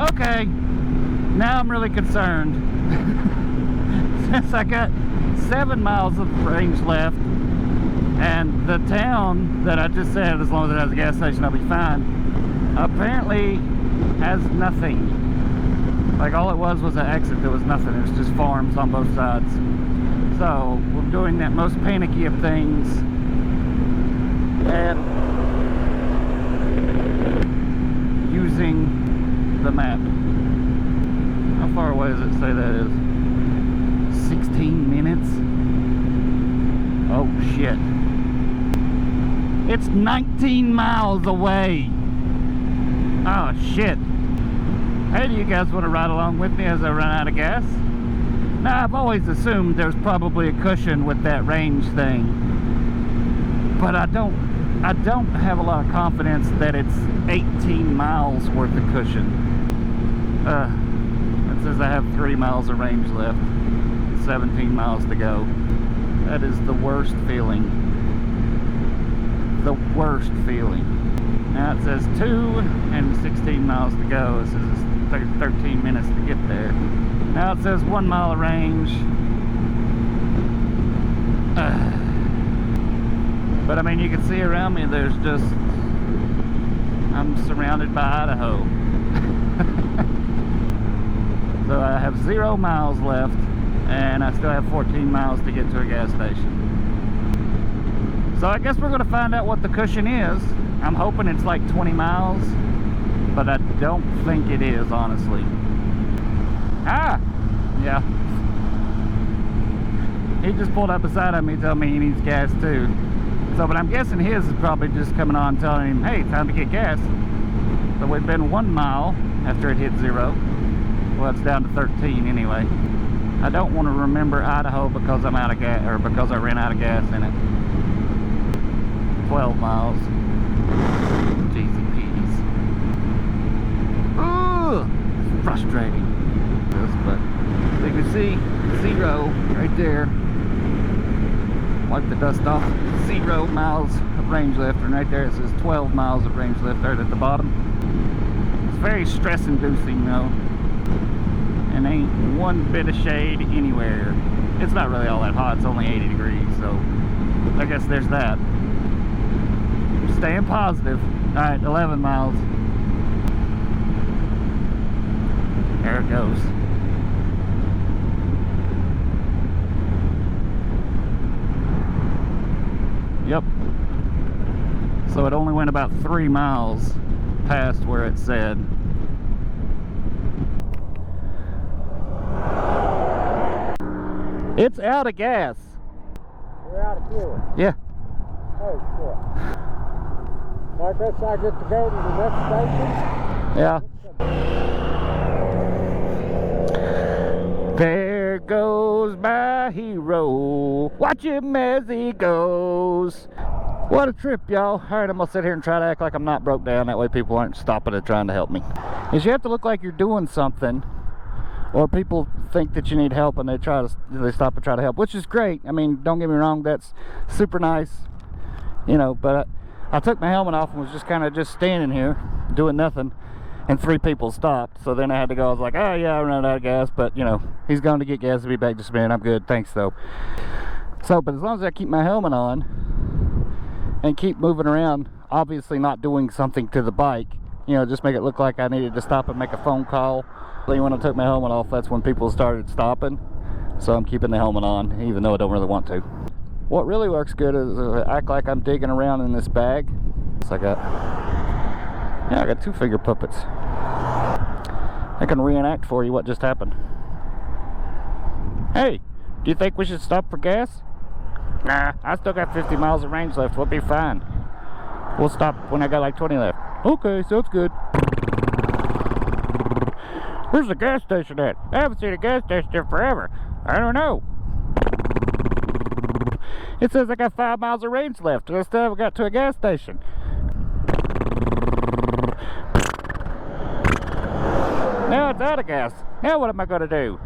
Okay, now I'm really concerned. Since I got 7 miles of range left, and the town that I just said, as long as it has a gas station, I'll be fine, apparently has nothing. Like, all it was an exit. There was nothing. It was just farms on both sides. So we're doing that most panicky of things, and using the map. How far away does it say that is? 16 minutes? Oh shit. It's 19 miles away. Oh shit. Hey, do you guys want to ride along with me as I run out of gas? Now, I've always assumed there's probably a cushion with that range thing, but I don't have a lot of confidence that it's 18 miles worth of cushion. It says I have 3 miles of range left, 17 miles to go. That is the worst feeling. The worst feeling. Now it says 2 and 16 miles to go. It says it's 13 minutes to get there. Now it says 1 mile of range. But I mean, you can see around me, there's just, I'm surrounded by Idaho. So I have 0 miles left, and I still have 14 miles to get to a gas station. So I guess we're going to find out what the cushion is. I'm hoping it's like 20 miles, but I don't think it is, honestly. Ah! Yeah. He just pulled up beside of me, telling me he needs gas too. So, but I'm guessing his is probably just coming on telling him, hey, time to get gas. So we've been 1 mile after it hit 0. Well, it's down to 13 anyway. I don't want to remember Idaho because I'm out of gas, or because I ran out of gas in it. 12 miles. Jeezy peas. Ooh, it's frustrating. But you can see 0 right there. Wipe the dust off. 0 miles of range left, and right there it says 12 miles of range left right at the bottom. It's very stress inducing though, and ain't one bit of shade anywhere. It's not really all that hot, it's only 80 degrees, so I guess there's that. Staying positive. Alright, 11 miles. There it goes. Yep. So it only went about 3 miles past where it said. It's out of gas. We're out of fuel. Yeah. Oh shit. I guess I get to go to the next station. Yeah. There goes my hero. Watch him as he goes. What a trip, y'all. Alright, I'm gonna sit here and try to act like I'm not broke down. That way people aren't stopping and trying to help me. Is you have to look like you're doing something, or people think that you need help and they stop and try to help, which is great. I mean, don't get me wrong, that's super nice, you know, but I took my helmet off and was just kind of just standing here doing nothing, and 3 people stopped. So then I had to go. I was like, oh yeah, I ran out of gas, but you know, he's going to get gas. To be back just a minute. I'm good, thanks though. So, but as long as I keep my helmet on and keep moving around, obviously not doing something to the bike, you know, just make it look like I needed to stop and make a phone call. When I took my helmet off, that's when people started stopping. So I'm keeping the helmet on, even though I don't really want to. What really works good is act like I'm digging around in this bag. So I got 2 finger puppets. I can reenact for you what just happened. Hey, do you think we should stop for gas? Nah, I still got 50 miles of range left. We'll be fine. We'll stop when I got like 20 left. Okay, sounds good. Where's the gas station at? I haven't seen a gas station in forever. I don't know. It says I got 5 miles of range left, and I still haven't got to a gas station. Now it's out of gas. Now what am I going to do?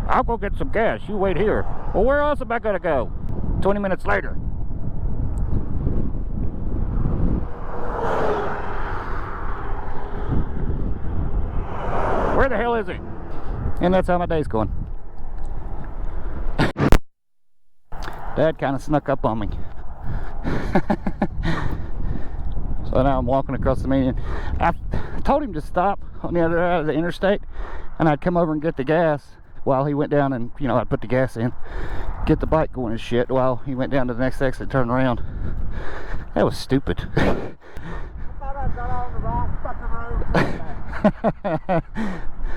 I'll go get some gas. You wait here. Well, where else am I going to go? 20 minutes later. Where the hell is he? And that's how my day's going. Dad kind of snuck up on me. So now I'm walking across the median. I told him to stop on the other side of the interstate, and I'd come over and get the gas while he went down, and you know, I'd put the gas in, get the bike going and shit while he went down to the next exit, turn around. That was stupid. I thought I got on the wrong fucking road.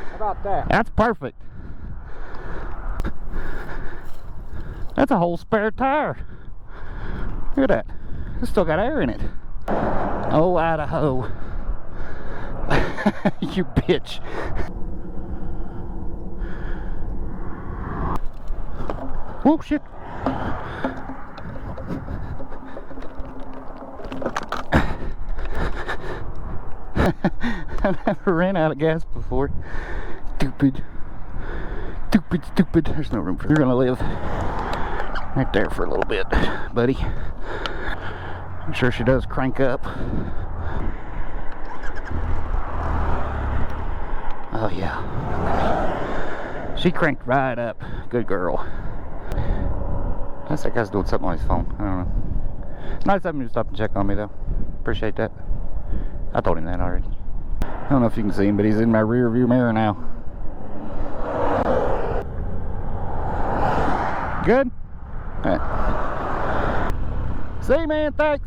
How about that? That's perfect. That's a whole spare tire. Look at that. It's still got air in it. Oh, Idaho. You bitch. Oh, shit. I've never ran out of gas before. Stupid. Stupid, stupid. There's no room for. You're gonna live right there for a little bit, buddy. I'm sure she does crank up. Oh yeah. She cranked right up. Good girl. I guess that guy's doing something on his phone. I don't know. Nice of him to stop and check on me though. Appreciate that. I told him that already. I don't know if you can see him, but he's in my rear view mirror now. Good? Alright. See you, man. Thanks.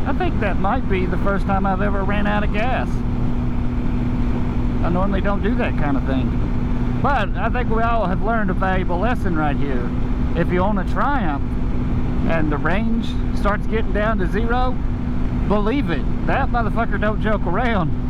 I think that might be the first time I've ever ran out of gas. I normally don't do that kind of thing. But I think we all have learned a valuable lesson right here. If you own a Triumph and the range starts getting down to 0, believe it, that motherfucker don't joke around.